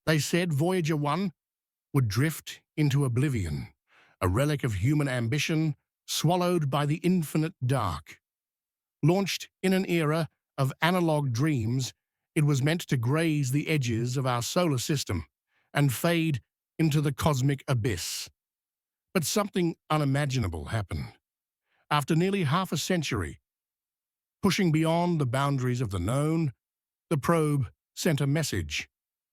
They said Voyager 1 would drift into oblivion, a relic of human ambition swallowed by the infinite dark. Launched in an era of analog dreams, it was meant to graze the edges of our solar system and fade into the cosmic abyss. But something unimaginable happened. After nearly half a century, pushing beyond the boundaries of the known, the probe sent a message,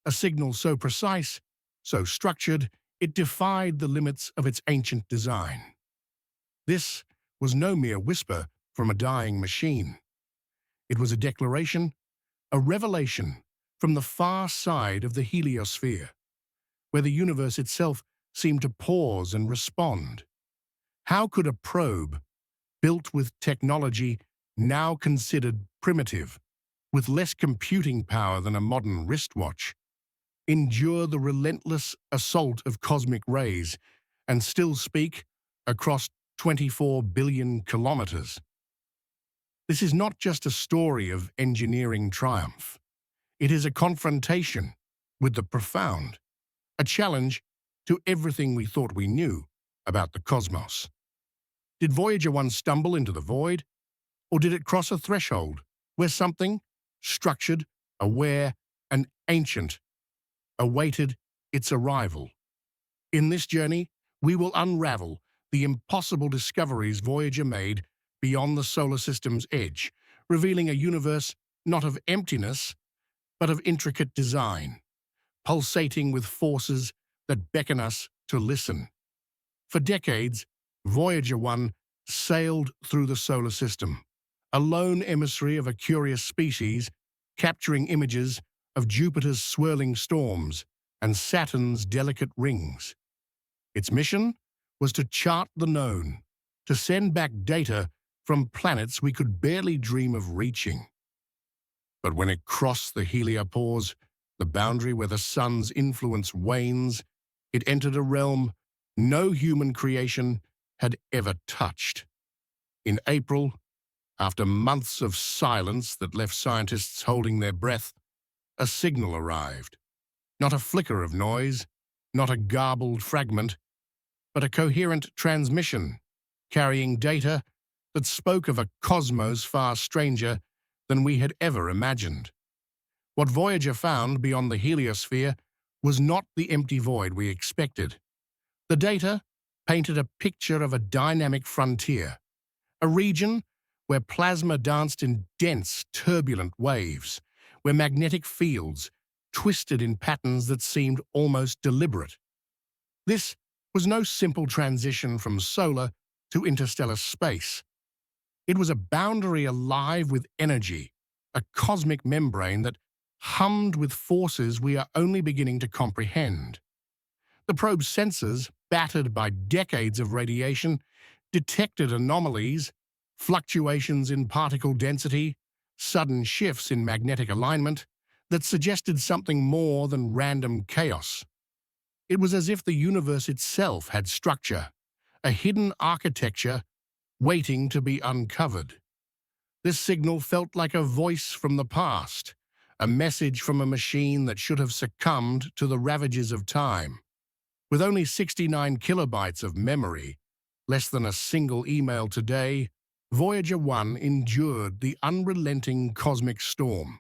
a signal so precise, so structured, it defied the limits of its ancient design. This was no mere whisper from a dying machine. It was a declaration, a revelation from the far side of the heliosphere, where the universe itself seemed to pause and respond. How could a probe, built with technology now considered primitive, with less computing power than a modern wristwatch, endure the relentless assault of cosmic rays and still speak across 24 billion kilometers? This is not just a story of engineering triumph. It is a confrontation with the profound, a challenge to everything we thought we knew about the cosmos. Did Voyager 1 stumble into the void, or did it cross a threshold where something structured, aware, and ancient awaited its arrival? In this journey, we will unravel the impossible discoveries Voyager made beyond the solar system's edge, revealing a universe not of emptiness, but of intricate design, pulsating with forces that beckon us to listen. For decades, Voyager 1 sailed through the solar system, a lone emissary of a curious species, capturing images of Jupiter's swirling storms and Saturn's delicate rings. Its mission was to chart the known, to send back data from planets we could barely dream of reaching. But when it crossed the heliopause, the boundary where the sun's influence wanes, it entered a realm no human creation had ever touched. In April, after months of silence that left scientists holding their breath, a signal arrived. Not a flicker of noise, not a garbled fragment, but a coherent transmission carrying data that spoke of a cosmos far stranger than we had ever imagined. What Voyager found beyond the heliosphere was not the empty void we expected. The data painted a picture of a dynamic frontier, a region where plasma danced in dense, turbulent waves, where magnetic fields twisted in patterns that seemed almost deliberate. This was no simple transition from solar to interstellar space. It was a boundary alive with energy, a cosmic membrane that hummed with forces we are only beginning to comprehend. The probe's sensors, battered by decades of radiation, detected anomalies, fluctuations in particle density, sudden shifts in magnetic alignment that suggested something more than random chaos. It was as if the universe itself had structure, a hidden architecture waiting to be uncovered. This signal felt like a voice from the past, a message from a machine that should have succumbed to the ravages of time. With only 69 kilobytes of memory, less than a single email today, Voyager 1 endured the unrelenting cosmic storm,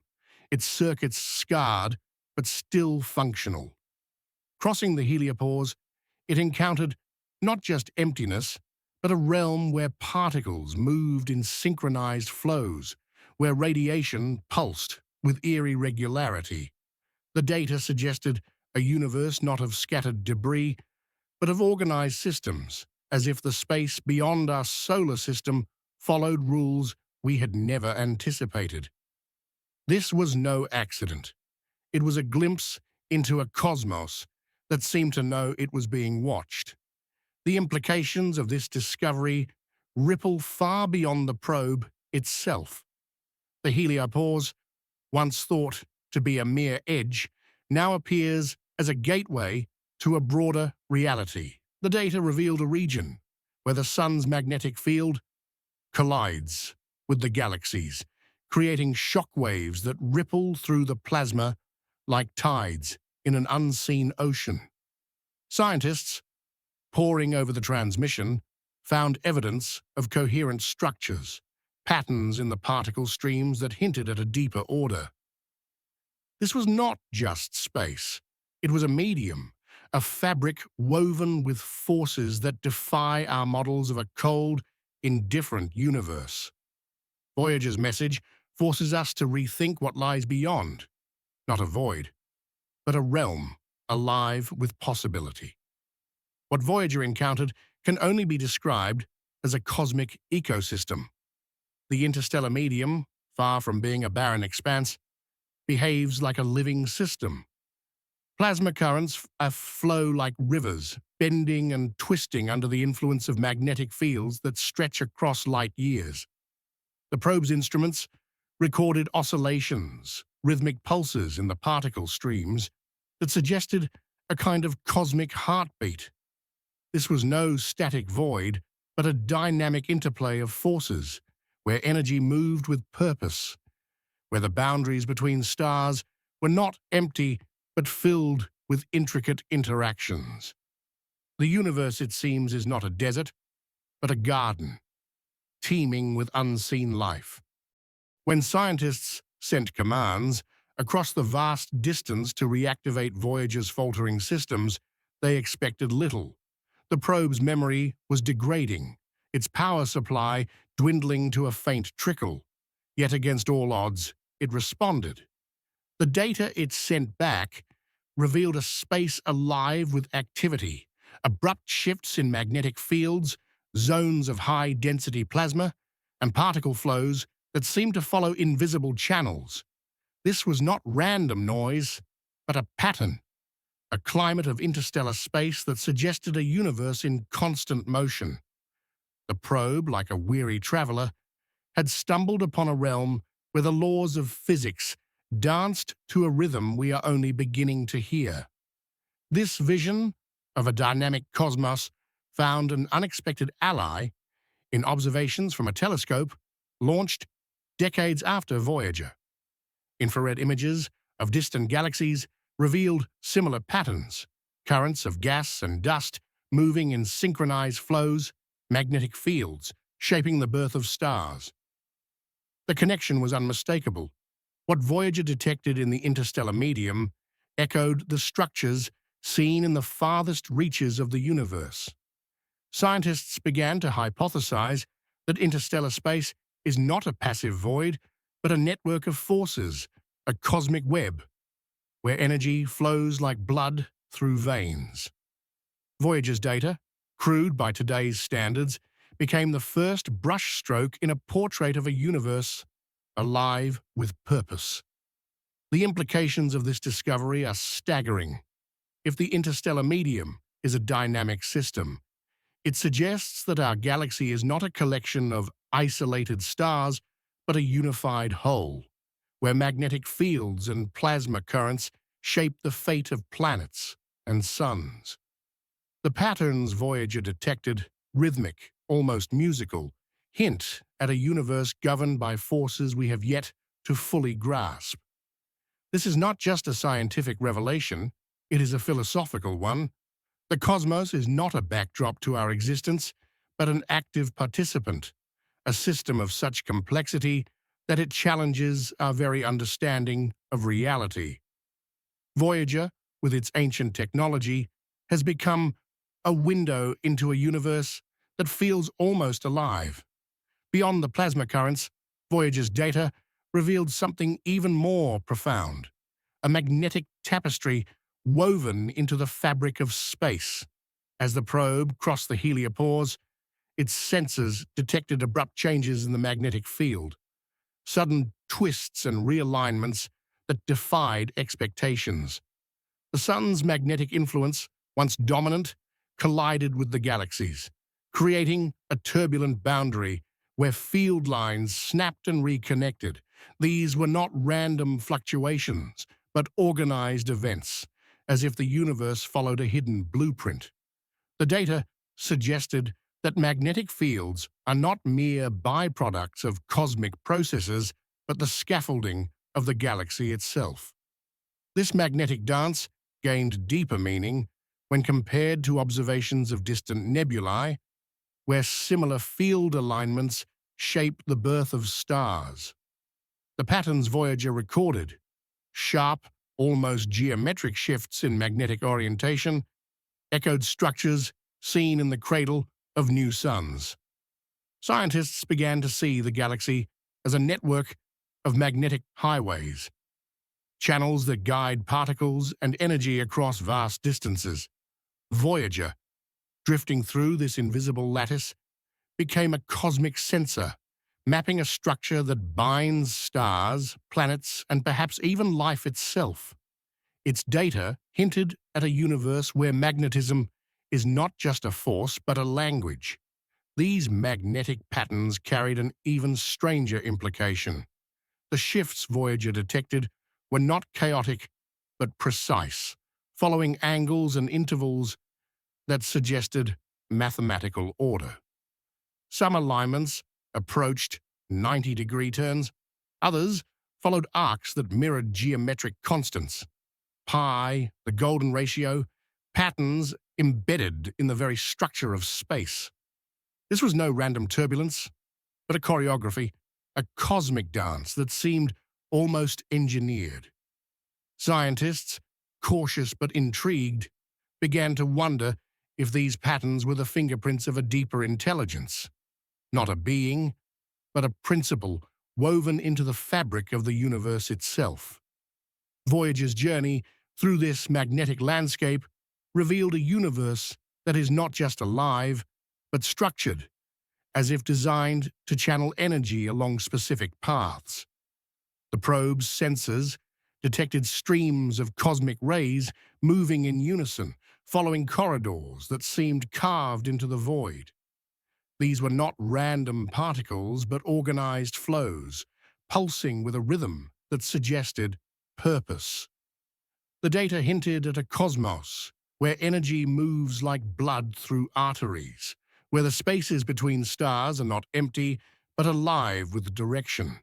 its circuits scarred but still functional. Crossing the heliopause, it encountered not just emptiness, but a realm where particles moved in synchronized flows, where radiation pulsed with eerie regularity. The data suggested a universe not of scattered debris, but of organized systems, as if the space beyond our solar system followed rules we had never anticipated. This was no accident. It was a glimpse into a cosmos that seemed to know it was being watched. The implications of this discovery ripple far beyond the probe itself. The heliopause, once thought to be a mere edge, now appears as a gateway to a broader reality. The data revealed a region where the sun's magnetic field collides with the galaxies, creating shock waves that ripple through the plasma like tides, in an unseen ocean. Scientists, poring over the transmission, found evidence of coherent structures, patterns in the particle streams that hinted at a deeper order. This was not just space. It was a medium, a fabric woven with forces that defy our models of a cold, indifferent universe. Voyager's message forces us to rethink what lies beyond, not a void, but a realm alive with possibility. What Voyager encountered can only be described as a cosmic ecosystem. The interstellar medium, far from being a barren expanse, behaves like a living system. Plasma currents flow like rivers, bending and twisting under the influence of magnetic fields that stretch across light years. The probe's instruments recorded oscillations, rhythmic pulses in the particle streams that suggested a kind of cosmic heartbeat. This was no static void, but a dynamic interplay of forces, where energy moved with purpose, where the boundaries between stars were not empty but filled with intricate interactions. The universe, it seems, is not a desert, but a garden, teeming with unseen life. When scientists sent commands across the vast distance to reactivate Voyager's faltering systems, they expected little. The probe's memory was degrading, its power supply dwindling to a faint trickle. Yet against all odds, it responded. The data it sent back revealed a space alive with activity, abrupt shifts in magnetic fields, zones of high-density plasma, and particle flows that seemed to follow invisible channels. This was not random noise, but a pattern, a climate of interstellar space that suggested a universe in constant motion. The probe, like a weary traveler, had stumbled upon a realm where the laws of physics danced to a rhythm we are only beginning to hear. This vision of a dynamic cosmos found an unexpected ally in observations from a telescope launched decades after Voyager. Infrared images of distant galaxies revealed similar patterns, currents of gas and dust moving in synchronized flows, magnetic fields shaping the birth of stars. The connection was unmistakable. What Voyager detected in the interstellar medium echoed the structures seen in the farthest reaches of the universe. Scientists began to hypothesize that interstellar space is not a passive void, but a network of forces, a cosmic web, where energy flows like blood through veins. Voyager's data, crude by today's standards, became the first brushstroke in a portrait of a universe alive with purpose. The implications of this discovery are staggering. If the interstellar medium is a dynamic system, it suggests that our galaxy is not a collection of isolated stars, but a unified whole, where magnetic fields and plasma currents shape the fate of planets and suns. The patterns Voyager detected, rhythmic, almost musical, hint at a universe governed by forces we have yet to fully grasp. This is not just a scientific revelation, it is a philosophical one. The cosmos is not a backdrop to our existence, but an active participant, a system of such complexity that it challenges our very understanding of reality. Voyager, with its ancient technology, has become a window into a universe that feels almost alive. Beyond the plasma currents, Voyager's data revealed something even more profound, a magnetic tapestry woven into the fabric of space. As the probe crossed the heliopause, its sensors detected abrupt changes in the magnetic field, sudden twists and realignments that defied expectations. The sun's magnetic influence, once dominant, collided with the galaxies, creating a turbulent boundary where field lines snapped and reconnected. These were not random fluctuations, but organized events, as if the universe followed a hidden blueprint. The data suggested that magnetic fields are not mere byproducts of cosmic processes, but the scaffolding of the galaxy itself. This magnetic dance gained deeper meaning when compared to observations of distant nebulae, where similar field alignments shape the birth of stars. The patterns Voyager recorded, sharp, almost geometric shifts in magnetic orientation, echoed structures seen in the cradle of new suns. Scientists began to see the galaxy as a network of magnetic highways, channels that guide particles and energy across vast distances. Voyager, drifting through this invisible lattice, became a cosmic sensor, mapping a structure that binds stars, planets, and perhaps even life itself. Its data hinted at a universe where magnetism is not just a force but a language. These magnetic patterns carried an even stranger implication. The shifts Voyager detected were not chaotic but precise, following angles and intervals that suggested mathematical order. Some alignments approached 90-degree turns, others followed arcs that mirrored geometric constants. Pi, the golden ratio, patterns embedded in the very structure of space. This was no random turbulence, but a choreography, a cosmic dance that seemed almost engineered. Scientists, cautious but intrigued, began to wonder if these patterns were the fingerprints of a deeper intelligence. Not a being, but a principle woven into the fabric of the universe itself. Voyager's journey through this magnetic landscape revealed a universe that is not just alive, but structured, as if designed to channel energy along specific paths. The probe's sensors detected streams of cosmic rays moving in unison, following corridors that seemed carved into the void. These were not random particles, but organized flows, pulsing with a rhythm that suggested purpose. The data hinted at a cosmos where energy moves like blood through arteries, where the spaces between stars are not empty, but alive with direction.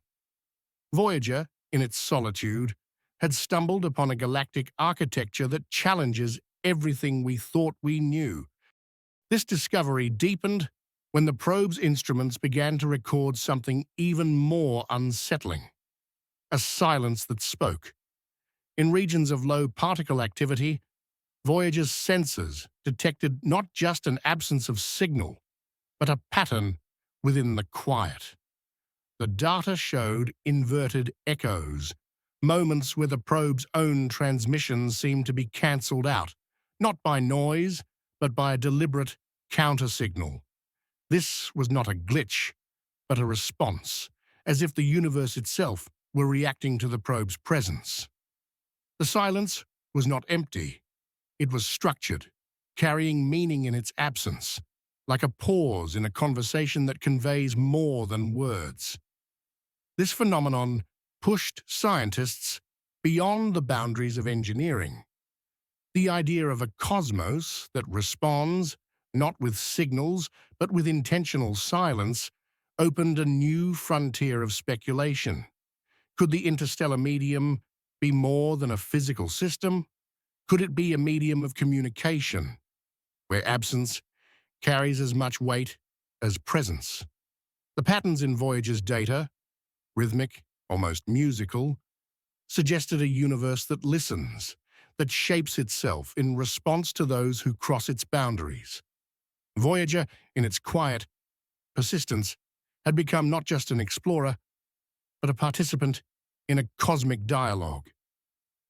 Voyager, in its solitude, had stumbled upon a galactic architecture that challenges everything we thought we knew. This discovery deepened when the probe's instruments began to record something even more unsettling, a silence that spoke. In regions of low particle activity, Voyager's sensors detected not just an absence of signal, but a pattern within the quiet. The data showed inverted echoes, moments where the probe's own transmissions seemed to be cancelled out, not by noise, but by a deliberate counter-signal. This was not a glitch, but a response, as if the universe itself were reacting to the probe's presence. The silence was not empty. It was structured, carrying meaning in its absence, like a pause in a conversation that conveys more than words. This phenomenon pushed scientists beyond the boundaries of engineering. The idea of a cosmos that responds, not with signals, but with intentional silence, opened a new frontier of speculation. Could the interstellar medium be more than a physical system? Could it be a medium of communication, where absence carries as much weight as presence? The patterns in Voyager's data, rhythmic, almost musical, suggested a universe that listens, that shapes itself in response to those who cross its boundaries. Voyager, in its quiet persistence, had become not just an explorer, but a participant in a cosmic dialogue.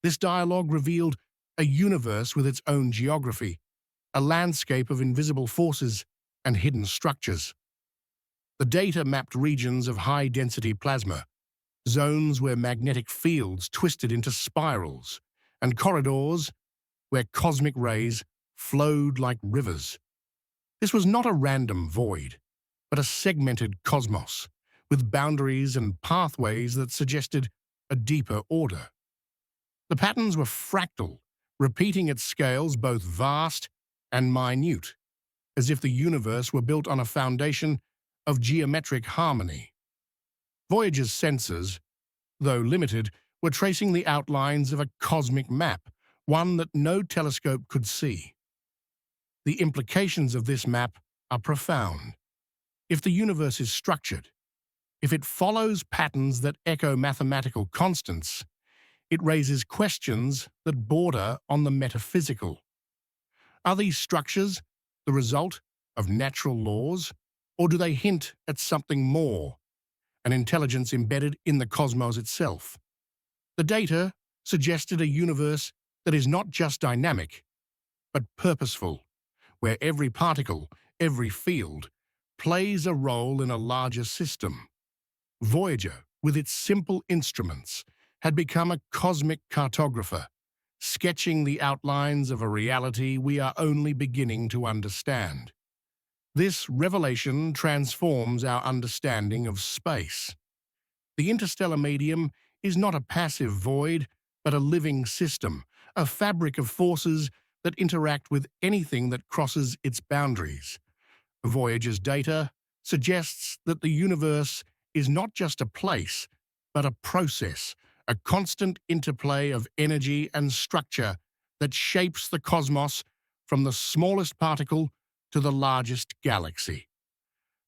This dialogue revealed a universe with its own geography, a landscape of invisible forces and hidden structures. The data mapped regions of high-density plasma, zones where magnetic fields twisted into spirals, and corridors where cosmic rays flowed like rivers. This was not a random void, but a segmented cosmos, with boundaries and pathways that suggested a deeper order. The patterns were fractal, repeating at scales both vast and minute, as if the universe were built on a foundation of geometric harmony. Voyager's sensors, though limited, were tracing the outlines of a cosmic map, one that no telescope could see. The implications of this map are profound. If the universe is structured, if it follows patterns that echo mathematical constants, it raises questions that border on the metaphysical. Are these structures the result of natural laws, or do they hint at something more, an intelligence embedded in the cosmos itself? The data suggested a universe that is not just dynamic, but purposeful, where every particle, every field, plays a role in a larger system. Voyager, with its simple instruments, had become a cosmic cartographer, sketching the outlines of a reality we are only beginning to understand. This revelation transforms our understanding of space. The interstellar medium is not a passive void, but a living system, a fabric of forces that interact with anything that crosses its boundaries. Voyager's data suggests that the universe is not just a place, but a process, a constant interplay of energy and structure that shapes the cosmos from the smallest particle to the largest galaxy.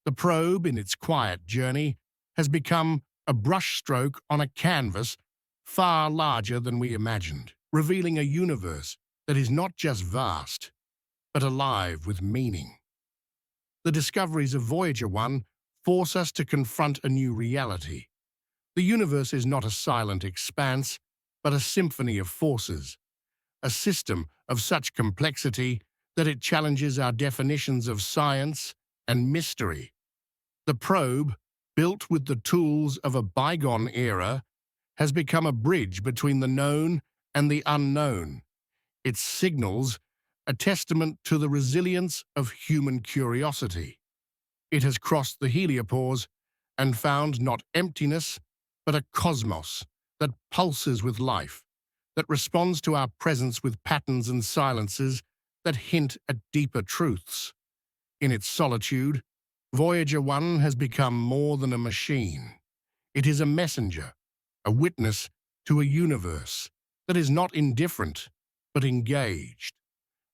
The probe, in its quiet journey, has become a brushstroke on a canvas far larger than we imagined, revealing a universe that is not just vast, but alive with meaning. The discoveries of Voyager 1 force us to confront a new reality. The universe is not a silent expanse, but a symphony of forces, a system of such complexity that it challenges our definitions of science and mystery. The probe, built with the tools of a bygone era, has become a bridge between the known and the unknown. Its signals a testament to the resilience of human curiosity. It has crossed the heliopause and found not emptiness, but a cosmos that pulses with life, that responds to our presence with patterns and silences that hint at deeper truths. In its solitude, Voyager 1 has become more than a machine. It is a messenger, a witness to a universe that is not indifferent, but engaged.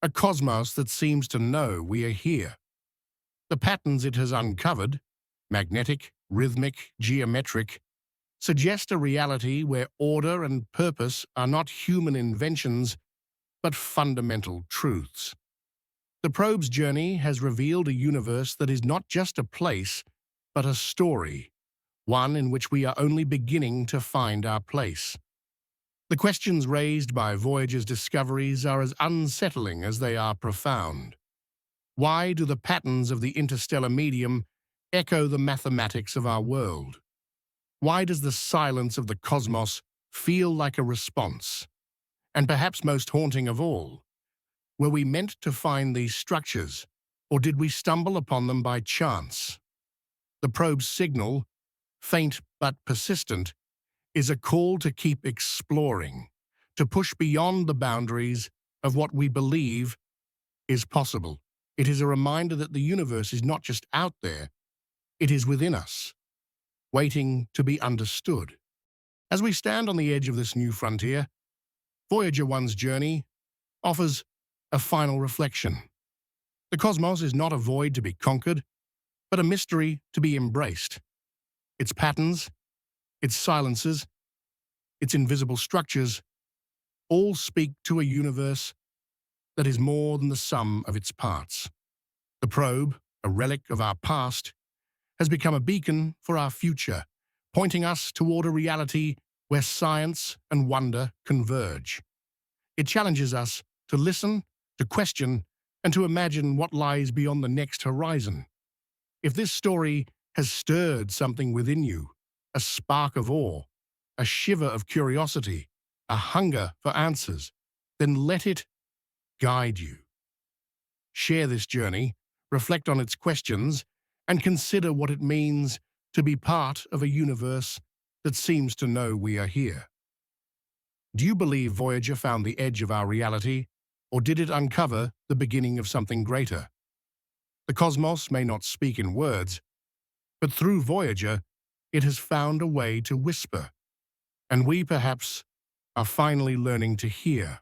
A cosmos that seems to know we are here. The patterns it has uncovered, magnetic, rhythmic, geometric, suggest a reality where order and purpose are not human inventions, but fundamental truths. The probe's journey has revealed a universe that is not just a place, but a story, one in which we are only beginning to find our place. The questions raised by Voyager's discoveries are as unsettling as they are profound. Why do the patterns of the interstellar medium echo the mathematics of our world? Why does the silence of the cosmos feel like a response? And perhaps most haunting of all, were we meant to find these structures, or did we stumble upon them by chance? The probe's signal, faint but persistent, is a call to keep exploring, to push beyond the boundaries of what we believe is possible. It is a reminder that the universe is not just out there, it is within us, waiting to be understood. As we stand on the edge of this new frontier, Voyager 1's journey offers a final reflection. The cosmos is not a void to be conquered, but a mystery to be embraced. Its patterns, its silences, its invisible structures, all speak to a universe that is more than the sum of its parts. The probe, a relic of our past, has become a beacon for our future, pointing us toward a reality where science and wonder converge. It challenges us to listen, to question, and to imagine what lies beyond the next horizon. If this story has stirred something within you, a spark of awe, a shiver of curiosity, a hunger for answers, then let it guide you. Share this journey, reflect on its questions, and consider what it means to be part of a universe that seems to know we are here. Do you believe Voyager found the edge of our reality, or did it uncover the beginning of something greater? The cosmos may not speak in words, but through Voyager, it has found a way to whisper, and we perhaps are finally learning to hear.